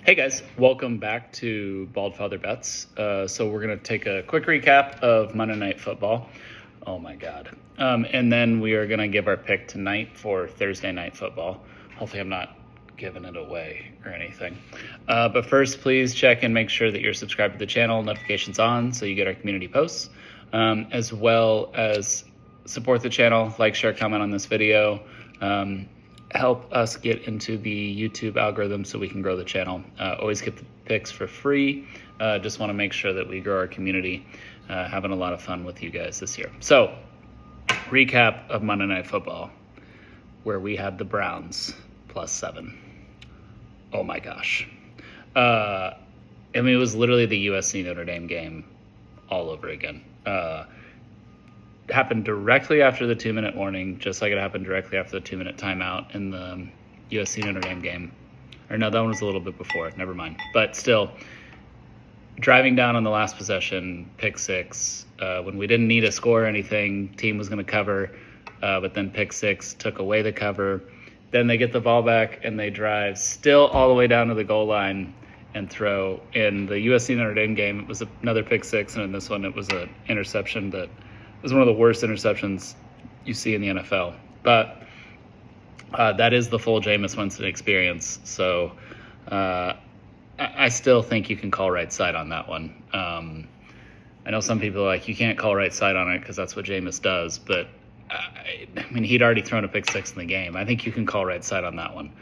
Hey guys, welcome back to Bald Father Bets. So we're going to take a quick recap of Monday Night Football. Oh my God. And then we are going to give our pick tonight for Thursday Night Football. Hopefully I'm not giving it away or anything. But first, please check and make sure that you're subscribed to the channel, notifications on, so you get our community posts, as well as support the channel, like, share, comment on this video. Help us get into the YouTube algorithm so we can grow the channel. Always get the picks for free. Just want to make sure that we grow our community. Having a lot of fun with you guys this year. So, recap of Monday Night Football, where we had the Browns +7. Oh my gosh. I mean, it was literally the USC Notre Dame game all over again. Happened directly after the 2-minute warning, just like it happened directly after the 2-minute timeout in the USC Notre Dame game. Or no, that one was a little bit before. Never mind. But still, driving down on the last possession, pick six, when we didn't need a score or anything, team was going to cover, but then pick six took away the cover. Then they get the ball back and they drive still all the way down to the goal line and throw. In the USC Notre Dame game, it was another pick six, and in this one, it was an interception that was one of the worst interceptions you see in the NFL. But that is the full Jameis Winston experience. So I still think you can call right side on that one. I know some people are like, you can't call right side on it because that's what Jameis does. But, I mean, he'd already thrown a pick six in the game. I think you can call right side on that one.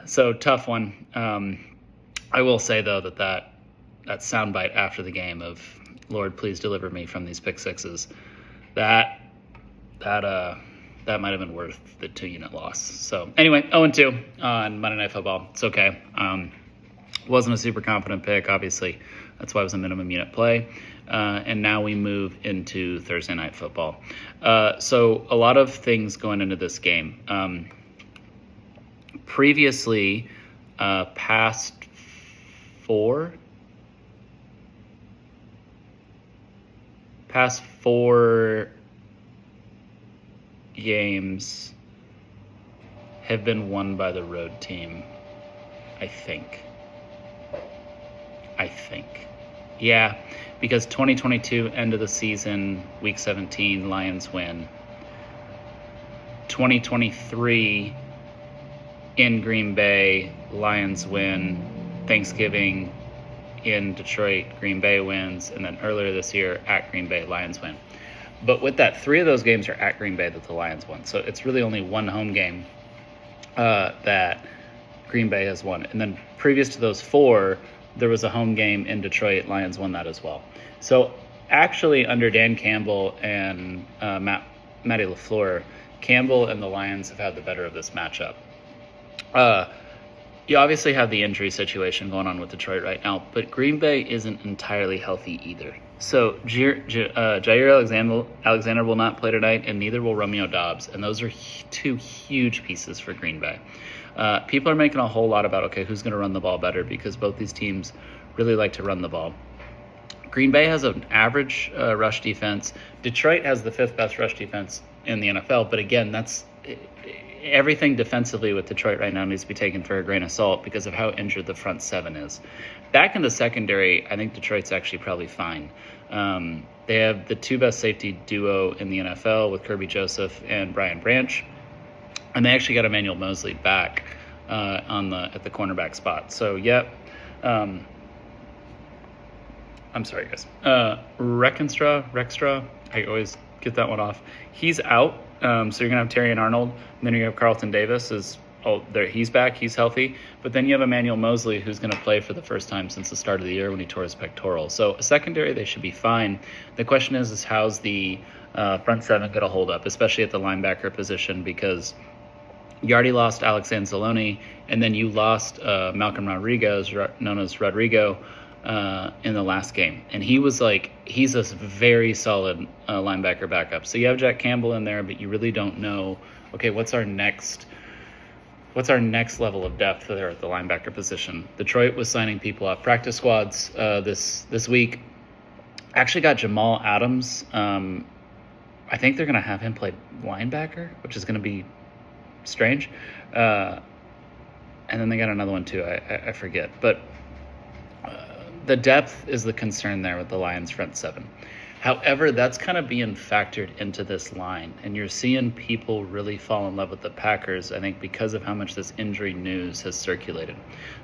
So tough one. I will say, though, that soundbite after the game of, Lord, please deliver me from these pick sixes, that might have been worth the 2-unit loss. So anyway, 0-2 on Monday Night Football. It's okay. Wasn't a super confident pick, obviously. That's why it was a minimum unit play. And now we move into Thursday Night Football. So a lot of things going into this game. Previously, past four games have been won by the road team, I think. Yeah, because 2022, end of the season, week 17, Lions win. 2023, in Green Bay, Lions win. Thanksgiving, in Detroit, Green Bay wins, and then earlier this year at Green Bay, Lions win. But with that, 3 of those games are at Green Bay that the Lions won. So it's really only one home game that Green Bay has won. And then previous to those 4, there was a home game in Detroit. Lions won that as well. So actually, under Dan Campbell and Matty LaFleur, Campbell and the Lions have had the better of this matchup. You obviously have the injury situation going on with Detroit right now, but Green Bay isn't entirely healthy either. So Jair Alexander will not play tonight, and neither will Romeo Doubs, and those are 2 huge pieces for Green Bay. People are making a whole lot about, okay, who's going to run the ball better, because both these teams really like to run the ball. Green Bay has an average rush defense. Detroit has the 5th best rush defense in the NFL, but again, that's everything defensively with Detroit right now needs to be taken for a grain of salt because of how injured the front 7 is. Back in the secondary, I think Detroit's actually probably fine. They have the 2 best safety duo in the NFL with Kirby Joseph and Brian Branch, and they actually got Emmanuel Mosley back at the cornerback spot. So, I'm sorry, guys. Rextra, I always get that one off. He's out. So you're going to have Terry and Arnold, and then you have Carlton Davis. He's back, he's healthy. But then you have Emmanuel Mosley, who's going to play for the first time since the start of the year when he tore his pectoral. So secondary, they should be fine. The question is how's the front 7 going to hold up, especially at the linebacker position, because you already lost Alex Anzalone, and then you lost Malcolm Rodriguez, known as Rodrigo, in the last game. And he's a very solid linebacker backup. So you have Jack Campbell in there, but you really don't know, okay, what's our next level of depth there at the linebacker position. Detroit was signing people off practice squads this week. Actually got Jamal Adams. I think they're going to have him play linebacker, which is going to be strange. and then they got another one too. I forget, but the depth is the concern there with the Lions front seven. However, that's kind of being factored into this line, and you're seeing people really fall in love with the Packers, I think, because of how much this injury news has circulated.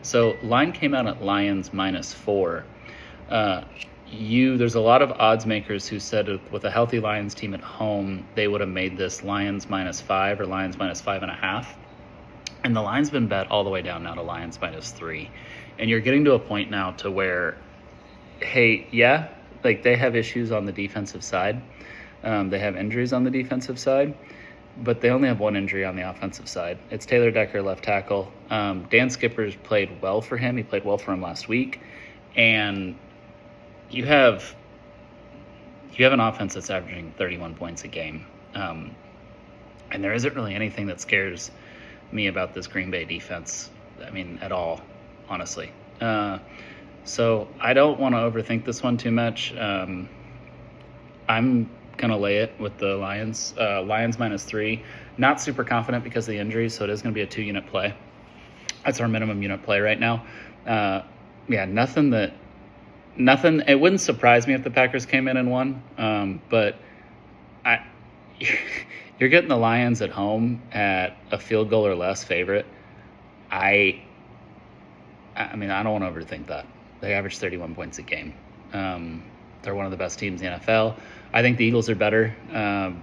So line came out at Lions -4. There's a lot of odds makers who said with a healthy Lions team at home, they would have made this Lions -5 or Lions -5.5. And the line's been bet all the way down now to Lions -3. And you're getting to a point now to where, hey, yeah, like they have issues on the defensive side. They have injuries on the defensive side, but they only have one injury on the offensive side. It's Taylor Decker, left tackle. Dan Skipper's played well for him. He played well for him last week. And you have an offense that's averaging 31 points a game. And there isn't really anything that scares me about this Green Bay defense, I mean, at all, honestly. So I don't want to overthink this one too much. I'm going to lay it with the Lions. Lions -3. Not super confident because of the injuries, so it is going to be a 2-unit play. That's our minimum unit play right now. Nothing. It wouldn't surprise me if the Packers came in and won, but you're getting the Lions at home at a field goal or less favorite. I mean, I don't want to overthink that. They average 31 points a game. They're one of the best teams in the NFL. I think the Eagles are better,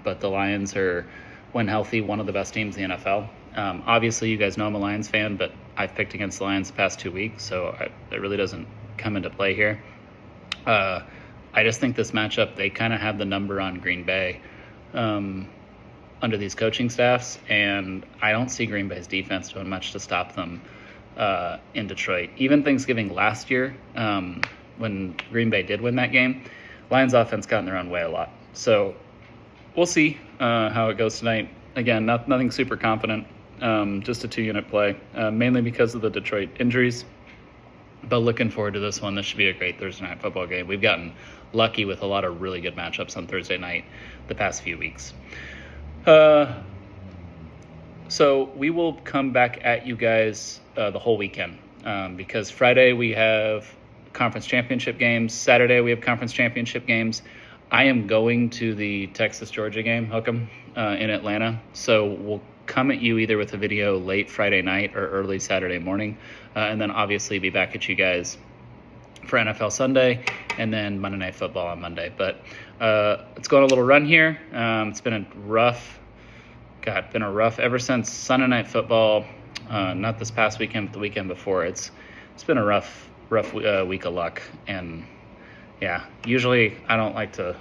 but the Lions are, when healthy, one of the best teams in the NFL. Obviously, you guys know I'm a Lions fan, but I've picked against the Lions the past 2 weeks, so it really doesn't come into play here. I just think this matchup, they kind of have the number on Green Bay under these coaching staffs, and I don't see Green Bay's defense doing much to stop them in Detroit. Even Thanksgiving last year, when Green Bay did win that game, Lions offense got in their own way a lot. So we'll see how it goes tonight. Again, nothing super confident, just a 2-unit play, mainly because of the Detroit injuries. But looking forward to this one. This should be a great Thursday night football game. We've gotten lucky with a lot of really good matchups on Thursday night the past few weeks. So we will come back at you guys the whole weekend because Friday we have conference championship games. Saturday we have conference championship games. I am going to the Texas-Georgia game, Hook'em, in Atlanta. So we'll come at you either with a video late Friday night or early Saturday morning, and then obviously be back at you guys for NFL Sunday and then Monday Night Football on Monday. But it's going a little run here. It's been a rough ever since Sunday Night Football, not this past weekend, but the weekend before. It's been a rough week of luck, and yeah, usually I don't like to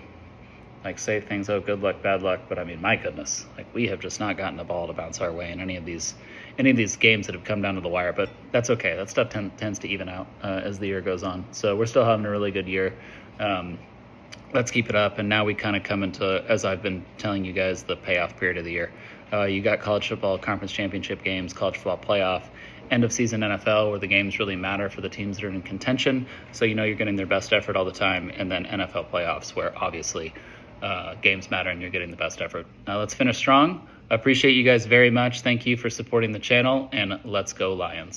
say things, oh, good luck, bad luck, but I mean, my goodness, we have just not gotten the ball to bounce our way in any of these games that have come down to the wire. But that's okay. That stuff tends to even out as the year goes on. So we're still having a really good year. Let's keep it up. And now we kind of come into, as I've been telling you guys, the payoff period of the year. You got college football conference championship games, college football playoff, end of season NFL, where the games really matter for the teams that are in contention. So you're getting their best effort all the time. And then NFL playoffs, where obviously games matter and you're getting the best effort. Now let's finish strong. I appreciate you guys very much. Thank you for supporting the channel, and let's go Lions.